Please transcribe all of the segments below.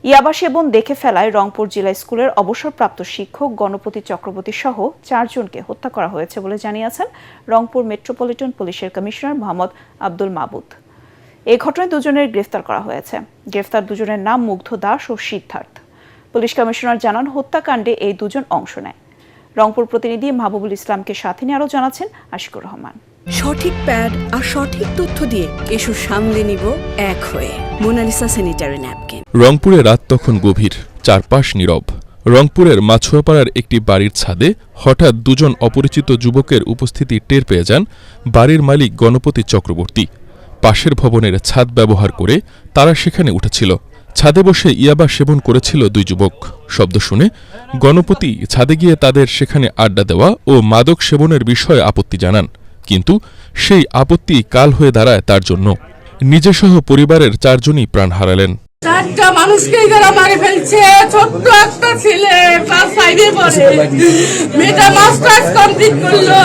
ইয়াবা সেবন দেখে ফেলায় রংপুর জিলা স্কুলের অবসরপ্রাপ্ত শিক্ষক গণপতি চক্রবর্তী সহ 4 জনকে হত্যা করা হয়েছে বলে জানিয়েছেন রংপুর মেট্রোপলিটন পুলিশের কমিশনার মোহাম্মদ আব্দুল মাবুদ। এই ঘটনায় 2 জনের গ্রেফতার করা হয়েছে। গ্রেফতার 2 জনের নাম মুগ্ধ দাস ও সিদ্ধার্থ। পুলিশ কমিশনার জানান, হত্যাকাণ্ডে এই 2 জন অংশ নেয়। রংপুর প্রতিনিধি মাহবুবুল ইসলামকে সাথে নিয়ে আরও জানাচ্ছেন আশিকুর রহমান। সঠিক প্যাড আর সঠিক তথ্য দিয়ে এসব সামলে নিব এক হয়ে। Monalisa sanitary napkin. রংপুরে রাত তখন গভীর, চারপাশ নীরব। রংপুরের মাছুয়াপাড়ার একটি বাড়ির ছাদে হঠাৎ 2 জন অপরিচিত যুবকের উপস্থিতি টের পেয়ে যান বাড়ির মালিক গণপতি চক্রবর্তী। পাশের ভবনের ছাদ ব্যবহার করে তারা সেখানে উঠেছিল। ছাদে বসে ইয়াবা সেবন করেছিল 2 যুবক। শব্দ শুনে গণপতি ছাদে গিয়ে তাদের সেখানে আড্ডা দেওয়া ও মাদক সেবনের বিষয়ে আপত্তি জানান, কিন্তু সেই আপত্তি কাল হয়ে দাঁড়ায় তার জন্য। নিজেসহ পরিবারের 4 জনই প্রাণ হারালেন। 4টা মানুষকে এরা মারে ফেলছে। ছোট্ট একটা ছেলে ক্লাস 5-এ পড়ে, মেয়েটা মাস্টার্স কমপ্লিট করলো।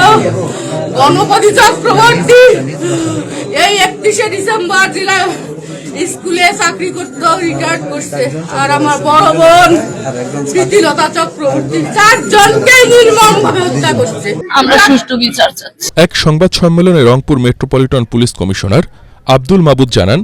গণপতি চক্রবর্তী এই 31শে ডিসেম্বর জেলা স্কুলে চাকরি করতো, রিটায়ার্ড করছে। আর আমার বড় বোন প্রীতিলতা চক্রবর্তী 4 জনকে নির্মমভাবে হত্যা করছে। আমরা সুষ্ঠু বিচার চাচ্ছি। এক সংবাদ সম্মেলনে Rangpur metropolitan police commissioner Abdul মাবুদ জানান,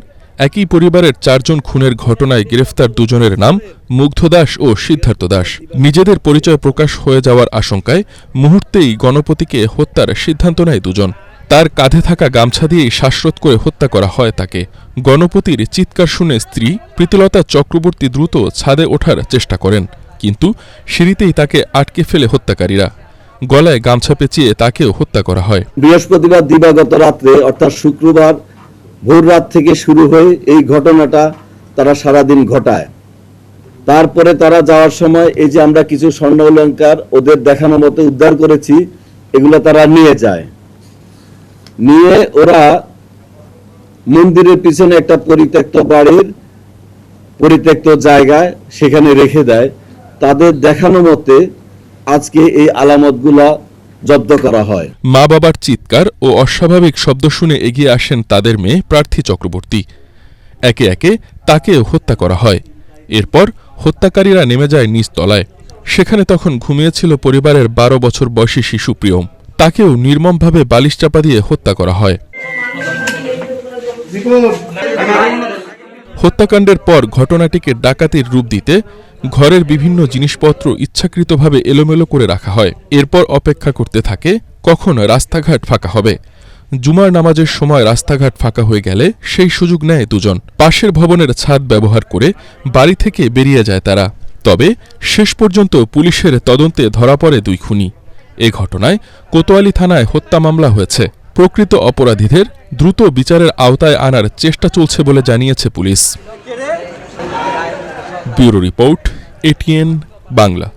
একই পরিবারের 4 জন খুনের ঘটনায় গ্রেফতার 2 জনের নাম মুগ্ধ দাস ও সিদ্ধার্থ দাস। নিজেদের পরিচয় প্রকাশ হয়ে যাওয়ার আশঙ্কায় মুহূর্তেই গণপতিকে হত্যার সিদ্ধান্ত নেয় 2 জন। তার কাঁধে থাকা গামছা দিয়েই শ্বাসরোধ করে হত্যা করা হয় তাকে। গণপতির চিৎকার শুনে স্ত্রী প্রীতিলতা চক্রবর্তী দ্রুত ছাদে ওঠার চেষ্টা করেন, কিন্তু সিঁড়িতেই তাকে আটকে ফেলে হত্যাকারীরা। গলায় গামছা পেঁচিয়ে তাকেও হত্যা করা হয়। বৃহস্পতিবার দিবাগত রাত্রে অর্থাৎ শুক্রবার ভোর রাত থেকে শুরু হয়ে এই ঘটনাটা তারা সারাদিন ঘটায়। তারপরে তারা যাওয়ার সময় এই যে আমরা কিছু স্বর্ণ অলংকার ওদের দেখানো মতো উদ্ধার করেছি, এগুলো তারা নিয়ে যায়। নিয়ে ওরা মন্দিরের পিছনে একটা পরিত্যক্ত বাড়ির পরিত্যক্ত জায়গায় সেখানে রেখে দেয়। তাদের দেখানো মতে আজকে এই আলামতগুলা জব্দ করা হয়। মা বাবার চিৎকার ও অস্বাভাবিক শব্দ শুনে এগিয়ে আসেন তাদের মেয়ে প্রার্থী চক্রবর্তী। একে একে তাকেও হত্যা করা হয়। এরপর হত্যাকারীরা নেমে যায় নিচ তলায়। সেখানে তখন ঘুমিয়েছিল পরিবারের 12 বছর বয়সী শিশু প্রিয়ম। তাকেও নির্মমভাবে বালিশ চাপা দিয়ে হত্যা করা হয়। হত্যাকাণ্ডের পর ঘটনাটিকে ডাকাতির রূপ দিতে ঘরের বিভিন্ন জিনিসপত্র ইচ্ছাকৃতভাবে এলোমেলো করে রাখা হয়। এরপর অপেক্ষা করতে থাকে কখন রাস্তাঘাট ফাঁকা হবে। জুমার নামাজের সময় রাস্তাঘাট ফাঁকা হয়ে গেলে সেই সুযোগ নেয় 2 জন। পাশের ভবনের ছাদ ব্যবহার করে বাড়ি থেকে বেরিয়ে যায় তারা। তবে শেষ পর্যন্ত পুলিশের তদন্তে ধরা পড়ে 2 খুনি। এ ঘটনায় কোতোয়ালি থানায় হত্যা মামলা হয়েছে। প্রকৃত অপরাধীদের দ্রুত বিচারের আওতায় আনার চেষ্টা চলছে বলে জানিয়েছে police. Bureau report, ATN Bangla.